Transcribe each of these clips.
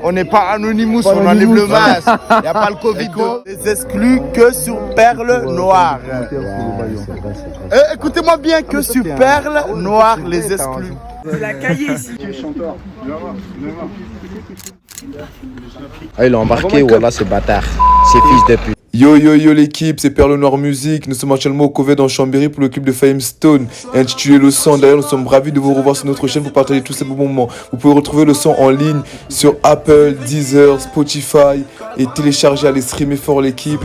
On n'est pas Anonymous, on enlève le masque. Il n'y a pas le Covid. Les exclus que sur Perle Noire. Écoutez-moi bien, que sur Perle Noire, les exclus. C'est la cahier ici. Ah, il a embarqué, voilà, ce bâtard. Ces fils de pute. Yo yo yo l'équipe, c'est Perle Noire Musique. Nous sommes actuellement au Covet dans Chambéry pour le clip de Famestone intitulé Le Sang. D'ailleurs, nous sommes ravis de vous revoir sur notre chaîne pour partager tous ces beaux moments. Vous pouvez retrouver le son en ligne sur Apple, Deezer, Spotify et télécharger, allez streamer fort l'équipe.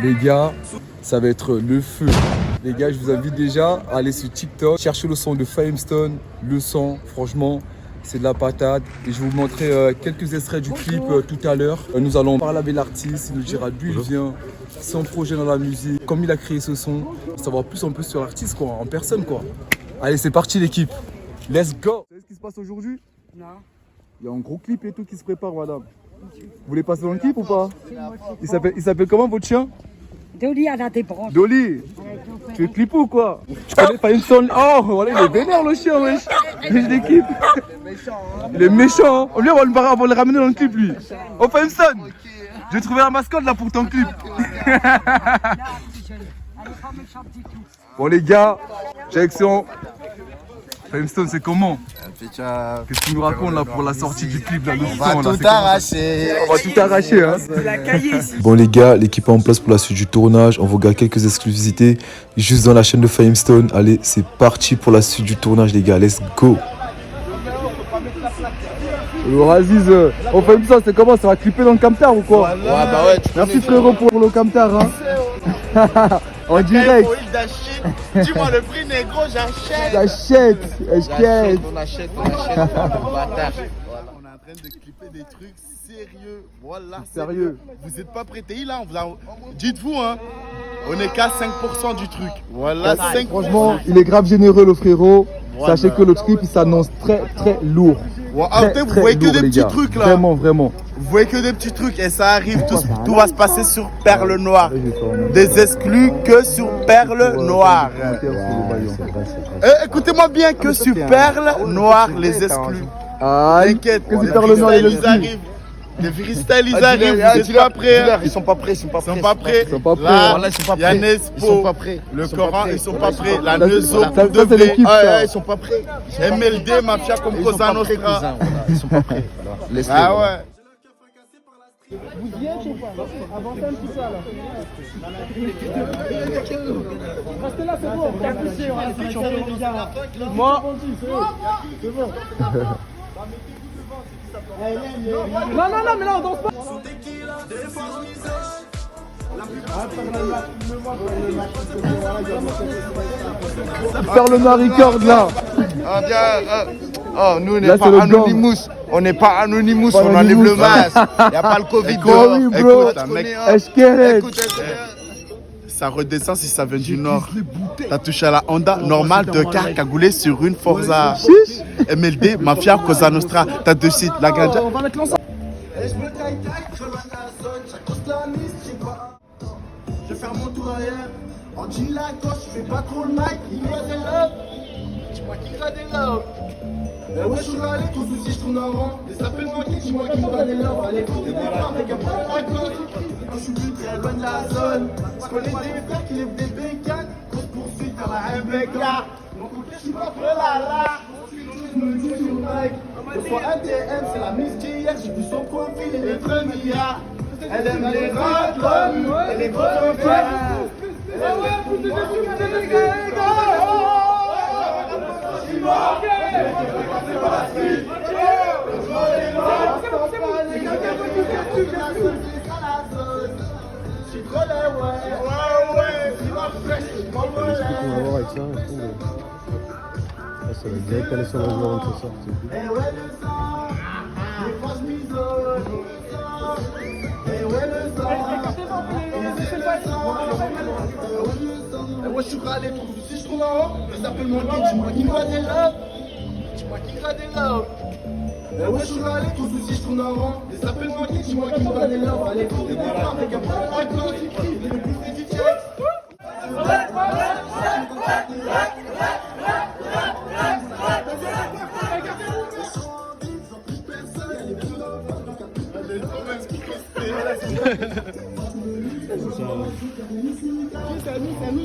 Les gars, ça va être le feu. Les gars, je vous invite déjà à aller sur TikTok, chercher le son de Famestone, Le Sang, franchement. C'est de la patate et je vais vous montrer quelques extraits du clip tout à l'heure. Nous allons parler avec l'artiste, il nous dira d'où il vient, son projet dans la musique, comment il a créé ce son, savoir plus un peu sur l'artiste quoi, en personne quoi. Allez, c'est parti l'équipe, let's go. Vous savez ce qui se passe aujourd'hui? Non. Il y a un gros clip et tout qui se prépare madame. Vous voulez passer dans le clip ou pas? Il s'appelle comment votre chien? Dolly à la débranche. Dolly, tu es clip ou quoi? Tu connais pas une sonne? Oh, voilà, il est vénère le chien, wesh. L'équipe. Il est méchant. Lui, on va le ramener dans le clip, lui. Oh, Famestone. J'ai trouvé la mascotte là pour ton clip. Bon, les gars, direction. Famestone, c'est comment? Qu'est-ce que tu nous racontes là pour la sortie du clip là, On va tout arracher. On va tout arracher, hein. C'est la cahier ici. Bon les gars, l'équipe est en place pour la suite du tournage. On vous regarde quelques exclusivités juste dans la chaîne de Famestone. Allez, c'est parti pour la suite du tournage les gars, let's go. Aziz, on fait ça, c'est comment? Ça va clipper dans le camtar ou quoi? Ouais, bah ouais, merci frérot pour le camtar, hein. En direct. Dis-moi le prix négro, j'achète. J'achète. On achète. On est en train de clipper des trucs sérieux. Voilà. Sérieux. Vous n'êtes pas prêtés là, dites-vous, hein. On est qu'à 5% du truc. Voilà, 5%. Franchement, il est grave généreux le frérot. Voilà. Sachez que le clip il s'annonce très lourd. Wow. Vous voyez que des petits trucs là. Vraiment. Vous voyez que des petits trucs et ça arrive, tout va se passer sur Perle Noire. Des exclus que sur Perle Noire. Écoutez-moi bien, que sur Perle Noire, les exclus. T'inquiète, ils arrivent. Les freestyles, ils arrivent, vous êtes pas prêts? Ils sont pas prêts, Là, il y a Nespo, le Coran, ils sont pas prêts. La Neuzo, ils sont pas prêts. MLD, Mafia comme Cosa Nostra. Ils sont pas prêts. Ah ouais. Vous y êtes ou pas? Avancez un petit peu là. Restez là, c'est bon. On va afficher, les gars. Moi, c'est bon. Non, mais là on danse pas. Perle Noire record là. Oh, nous on n'est pas Anonymous. On n'est pas Anonymous, on enlève le masque. Il n'y a pas le Covid. Écoute, ça redescend si ça vient du nord. T'as touché à la Honda normale de car cagoulé sur une Forza. MLD, Mafia, Cosa Nostra. T'as deux sites, la ganja. On va mettre l'ensemble. Je vais faire mon tour ailleurs. On dit la gauche, je fais pas trop le mic. Il y a des love. Dis-moi qui va des love. Ouais, je suis râlé, tout souci, je tourne en rond. Les appels manqués, dis-moi qui va des love. Allez, faut des départs avec un peu de je suis plus très loin de la zone. Je connais des frères qui lèvent des bécanes. Grosse poursuite vers la MBK. Mon côté, je suis pas prêt là. Je me dis sur le mic. Le soir ATM, c'est la mise d'hier. J'ai vu son profil, il est 3 milliards. Elle aime les drôles, elle est grosse en fait. Ça va direct aller sur le joueur de ce sort. Ouais, je suis râlé, si je tourne en haut, les appels manqués, dis-moi qui va des love. Dis-moi qui va des love. Ouais, je suis râlé, tout souci, je tourne en rond. Les appels manqués, dis-moi qui va des love. Allez, faut des départs avec un peu de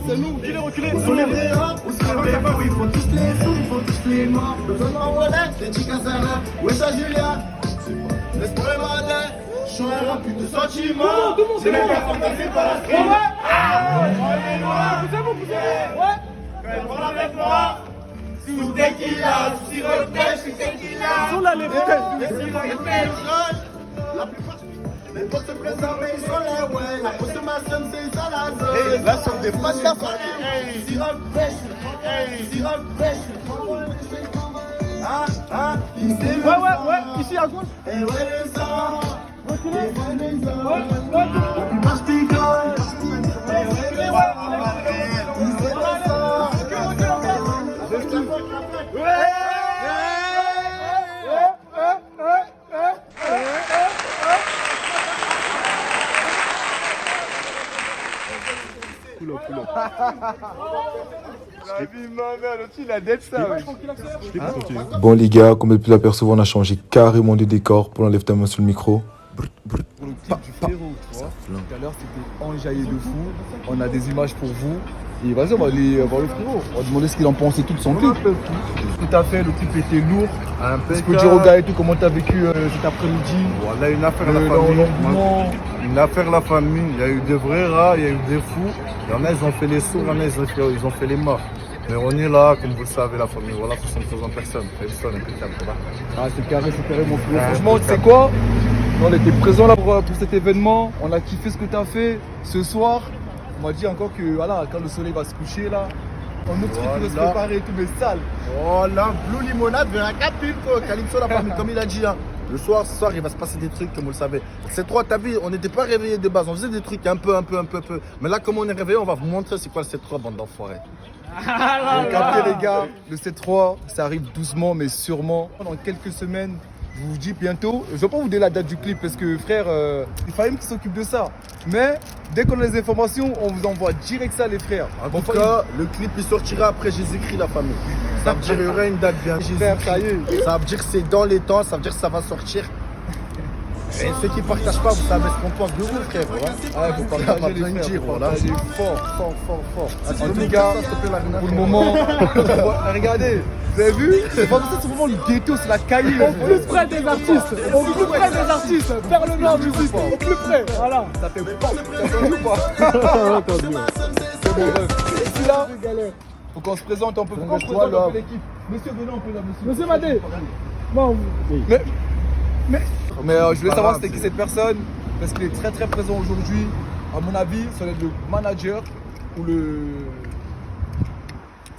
C'est nous. Qui les reculés? Où sont les vrais rats? Où sont les vrais fous? Ils font tous les sous, ils font tous les morts. Besoin d'un Rolex, des chicas Zara. Où est ça Julia? Laisse-moi le matin. Je suis un rap de sentiments. C'est même pas fantasé par la stream. Quand elle parle avec moi, sous tequila, sous sirop de pêche, sous tequila. Ils sont là les vrais. La plupart, les potes se présentent, mais ils sont là, ouais. La consommation, c'est ça la zone. Là, sur des passes à famille. Sirop de pêche, sirop de pêche. Ouais, ici à gauche. Et ouais, le sang. La plupart, je picole. Et ouais, le Bon les gars, comme vous avez pu l'apercevoir, on a changé carrément de décor. Pour l'enlève ta main sur le micro. Tout à l'heure, c'était enjaillé de fou. On a des images pour vous. Et vas-y, on va aller voir le frérot. On va demander ce qu'il en pensait tout de son clip. Tout à fait, le clip était lourd. Tu peux dire aux gars et tout comment t'as vécu cet après-midi. Voilà, une affaire la famille. Une affaire la famille. Il y a eu des vrais rats, il y a eu des fous. Il y en a, ils ont fait les sourds, il y en a, ils ont fait les morts. Mais on est là, comme vous le savez, la famille. Voilà, 73 personnes. Félicitation, impeccable. Ah, c'est carré, mon frérot. Franchement, tu sais quoi? On était présents là pour cet événement. On a kiffé ce que t'as fait ce soir. On m'a dit encore que voilà, quand le soleil va se coucher là, on autre truc qui va se préparer et tout, mais sale. Oh là, Blue Limonade vers la capule, quoi. Calypso la famille, comme il a dit. Hein. Le soir, ce soir, il va se passer des trucs, comme vous le savez. C'est trois, t'as vu, on n'était pas réveillés de base. On faisait des trucs un peu. Mais là, comme on est réveillés, on va vous montrer c'est quoi le C3, bande d'enfoirés. Donc après les gars, le C3, ça arrive doucement mais sûrement. Dans quelques semaines, je vous dis bientôt. Je ne vais pas vous donner la date du clip parce que frère, c'est Fahim qui s'occupe de ça. Mais dès qu'on a les informations, on vous envoie direct ça les frères. En tout cas, le clip il sortira après Jésus-Christ la famille. Ça veut dire qu'il y aura une date bien. Jésus-Christ. Ça veut dire que c'est dans les temps, ça veut dire que ça va sortir. Et ceux qui ne partagent pas, vous savez ce qu'on pense de vous, frère. Voilà. Ah, vous partagez les frères, dire, voilà. Fort. En tout cas, pour le moment, regardez, vous avez vu? C'est pas ça, c'est vraiment le ghetto, c'est la cahier. Au plus près des artistes. Vers le Noir Musique. Au plus près. Voilà. Ça fait pas. Ça fait pas. C'est bon, bref. Et puis là, faut qu'on se présente un peu. Faut qu'on se présente un peu l'équipe. Monsieur, venez un peu là, monsieur. Monsieur Madé. Bon, Mais je voulais savoir c'était qui cette personne, parce qu'il est très très présent aujourd'hui. À mon avis, ça doit être le manager ou le...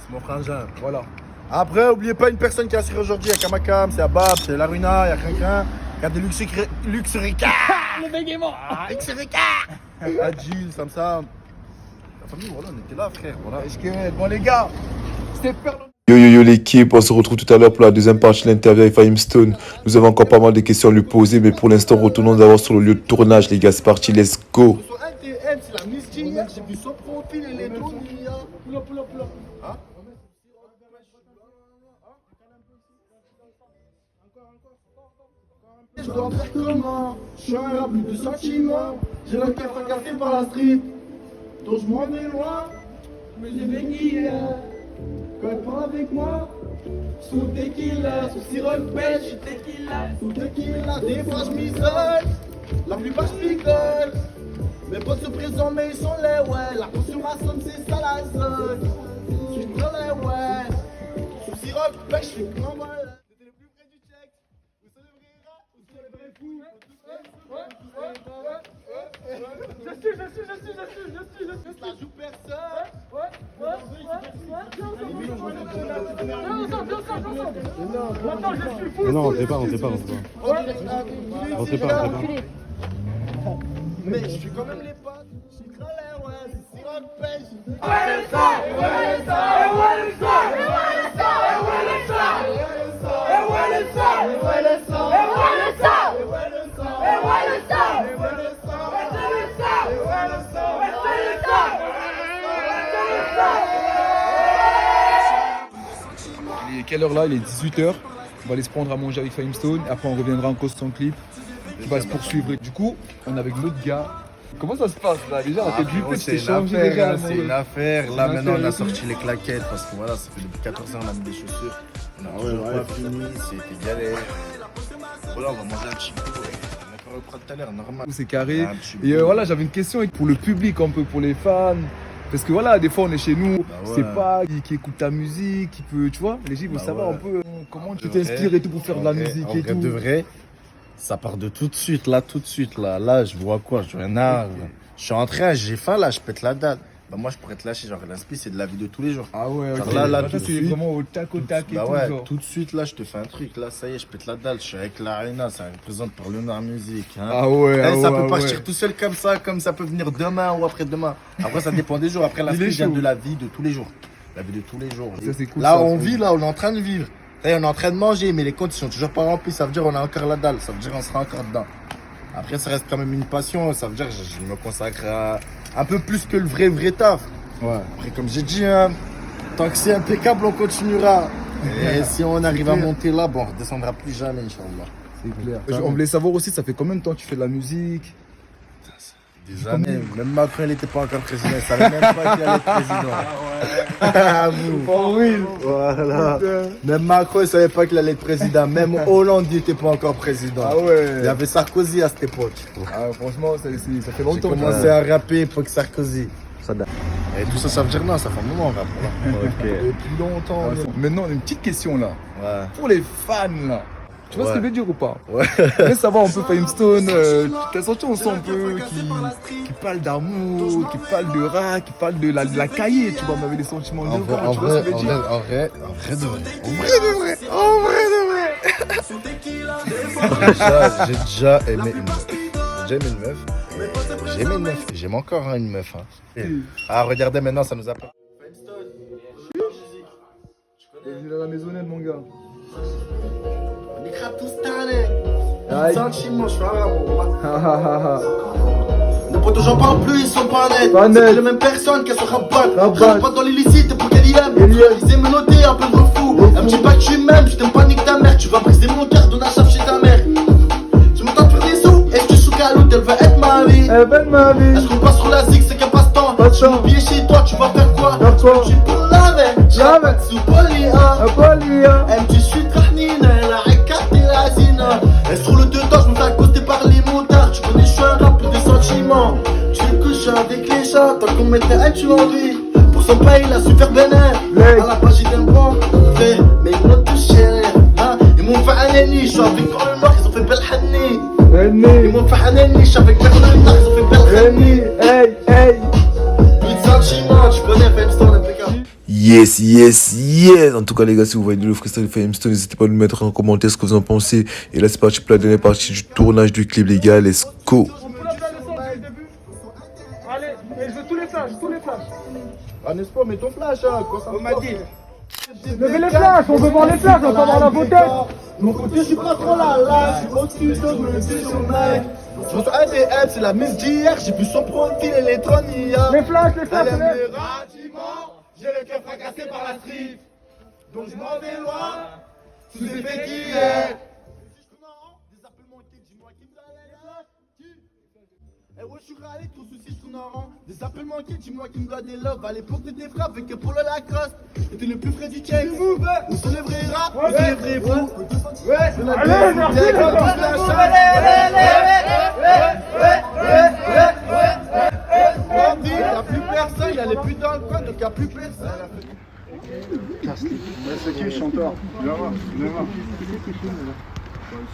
C'est mon frangin. Voilà. Après, n'oubliez pas une personne qui est assise aujourd'hui. Il y a Kamakam, c'est Abab, c'est Laruna, il y a Quinquin, il y a des Luxurica. le bégaiement. Luxurica. Adjil, Samsam. La famille, voilà, on était là, frère. Voilà. Bon les gars, c'était Perle. Yo l'équipe, on se retrouve tout à l'heure pour la deuxième partie de l'interview avec Fahim Stone. Nous avons encore pas mal de questions à lui poser, mais pour l'instant, retournons d'abord sur le lieu de tournage, les gars. C'est parti, let's go. Sur NTM, c'est la mystère. J'ai vu son profil et les tours. Hein? Je dois faire comment? Je suis un rap de sentiments. J'ai le cœur fracassé par la street. Donc je m'en vais loin. Mais j'ai vécu quand elle parle avec moi. Sous tequila, sous sirop de pêche. Sous tequila, des fois je m'isole. La plupart je picole. Mes potes se présentent mais ils sont là, ouais. La consommation c'est ça la zone. Je suis dans les ouais. Sous sirop de pêche, je suis grand mal. C'était le plus près du check. Où sont les vrais rats? Où sont les vrais fous? Je suis. Ça joue personne. Attends, je suis fou. Mais non, on sait pas. Mais je suis quand même les potes. Je suis dans les ouais. C'est sirop de pêche. Il est quelle heure là? Il est 18h. On va aller se prendre à manger avec Fahim Stone. Après, on reviendra en cause son clip. qui va se poursuivre. Du coup, on est avec l'autre gars. Comment ça se passe là? Déjà, on fait du peu, c'est c'est une changé affaire, déjà. hein, c'est une affaire. Là, Une maintenant, on affaire a et tout. sorti les claquettes parce que voilà, ça fait depuis 14 ans on a mis des chaussures. On a toujours pas fini, c'était galère. Voilà, on va manger un petit peu. On va reprendre tout à l'heure, normal. C'est carré. Un petit Et peu. voilà, j'avais une question pour le public, un peu pour les fans. Parce que voilà, des fois on est chez nous, ouais. c'est pas qui écoute ta musique, qui peut, tu vois, les gens veulent Bah savoir ouais. un peu comment tu De t'inspires vrai, et tout pour faire de la musique en et vrai tout. de vrai, ça part de tout de suite, là, tout de suite, là. Là, je vois quoi? Je vois un arbre. Je suis en train, j'ai faim, là, je pète la dalle. Bah, moi, je pourrais te lâcher, genre, l'inspi, c'est de la vie de tous les jours. Ah ouais, Genre ok. là, Ça, tout de c'est suite. vraiment au tac et Bah tout, ouais, genre. tout de suite, là, je te fais un truc. Là, ça y est, je pète la dalle. Je suis avec la Arena, ça représente par le Noir Music. Hein. Ah ouais, Eh, ah ça ouais, peut ah partir ouais. tout seul comme ça peut venir demain ou après-demain. Après, ça dépend des jours. Après, Il est l'inspi vient chaud. de la vie de tous les jours. La vie de tous les jours. Ça, c'est cool, là, ça, on ça. vit, là, on est en train de vivre. Là, on est en train de manger, mais les comptes sont toujours pas remplis. Ça veut dire qu'on a encore la dalle. Ça veut dire qu'on sera encore dedans. Après, ça reste quand même une passion. Ça veut dire que je me consacre à un peu plus que le vrai taf. Ouais. Après, comme j'ai dit, hein, tant que c'est impeccable, on continuera. Et si on arrive à monter là, bon, on ne redescendra plus jamais, Inch'Allah. C'est clair. On voulait savoir aussi, ça fait combien de temps que tu fais de la musique? Des années. Même Macron, il n'était pas encore président. Il ne savait même pas qu'il allait être président. Ah vous. For real. Voilà. Même Macron, il ne savait pas qu'il allait être président. Même Hollande, il n'était pas encore président. Ah ouais. Il y avait Sarkozy à cette époque. Ah, franchement, ça fait J'ai longtemps. commencé à rapper époque Sarkozy. Et tout ça, ça veut dire non, ça fait un moment on rappe. Là. Depuis longtemps. Maintenant, on a une petite question là. Ouais. Pour les fans là. Tu vois ce que je veux dire ou pas? Ouais. Je voulais savoir un peu Famestone, t'as senti un son un peu qui parle d'amour, qui parle de rap, qui parle de la cahier, tu vois, on avait des sentiments de rap, tu vois ce que je veux dire? En vrai de vrai. J'ai déjà aimé une meuf. J'ai aimé une meuf. J'ai aimé une meuf. J'aime encore une meuf. Hein. Ah, regardez maintenant, ça nous a pas. Il est à la maisonnette, mon gars. On écrase tout cette année. Sentiment, je suis Les potos, j'en parle plus, ils sont pas nets. C'est les mêmes personnes qui se rabattent. Rabattent dans l'illicite pour qu'elle y aime. Ils aiment me noter, un peu de fou. Elle me dit pas que tu m'aimes, je t'aime pas nique ta mère. Tu vas briser mon cœur, donne un chef chez ta mère. Je me tente de faire des sous. Est-ce que je suis caloute, elle veut être ma vie. Est-ce qu'on passe sur la zig, c'est qu'un passe-temps. Je vais m'oublier chez toi, tu vas faire quoi? Tu peux laver. J'avais sous polia. Elle me dit, je suis trahnine, elle a écarté la zina. Elle se roule dedans, je me fais accoster par les motards. Tu connais, je suis un rap pour des sentiments. Tu couches avec les chats, tant qu'on mettait un tu envie. Pour son paye, il a su faire bénin. À la page, il aime bon, mais ils m'ont touché. Hein? Ils m'ont fait un ennemi, je suis avec le noir, ils ont fait belle hanni. Ils m'ont fait un ennemi, je suis avec le noir, ils ont fait belle hanni. Plus de sentiments, tu connais, Famestone, impeccable. Yes. En tout cas, les gars, si vous voyez le freestyle de Famestone, n'hésitez pas à nous mettre en commentaire ce que vous en pensez. Et là, c'est parti pour la dernière partie du tournage du clip, les gars. Let's go. Allez, et je veux tous les flashs. Ah, n'est-ce pas, mais ton flash, hein, quoi ça m'a dit. Levez les flashs, on veut voir les flashs, on va voir la beauté. Mon côté, je suis pas trop là, je suis au-dessus de me sommeil. Je pense à ADM, c'est la miss d'hier, j'ai vu son profil électronique. Les flashs, Elle aime les bâtiments, j'ai le cœur fracassé par la street. Donc je m'en vais loin, sous effet qui est. Eh ouais, je suis râlé, tout souci, je tourne en rang. Des appels manqués, dis-moi qui me doit des love. À l'époque, t'étais frappe avec Polo Lacoste. T'étais le plus frais du check. Où sont les vrais rap, où sont les vrais fous. Allez, merci, Y'a plus personne, y'a les plus dans le coin, donc y'a plus personne. C'est qui le chanteur? Viens voir.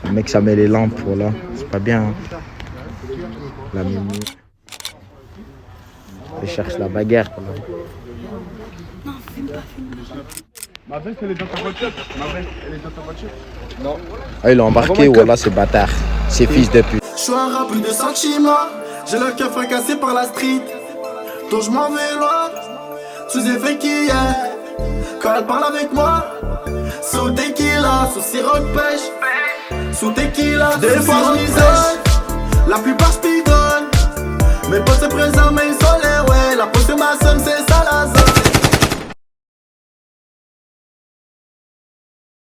Le mec, ça met les lampes, voilà. C'est pas bien. Hein. La mimi. Il cherche la bagarre. Voilà. Ma veste, elle est dans ta voiture? Non. Ah, il a embarqué, voilà, ce bâtard. Ces fils de pute. Je suis un rappeur de sentiments, j'ai le cœur fracassé par la street. Donc je m'en vais loin, sous effet qui est. Quand elle parle avec moi, sous tequila, sous sirop de pêche. Sous tequila, des fois je m'isole, la plupart je pigole. Mes potes sont présents mais isolés, ouais. La peau c'est ma somme, c'est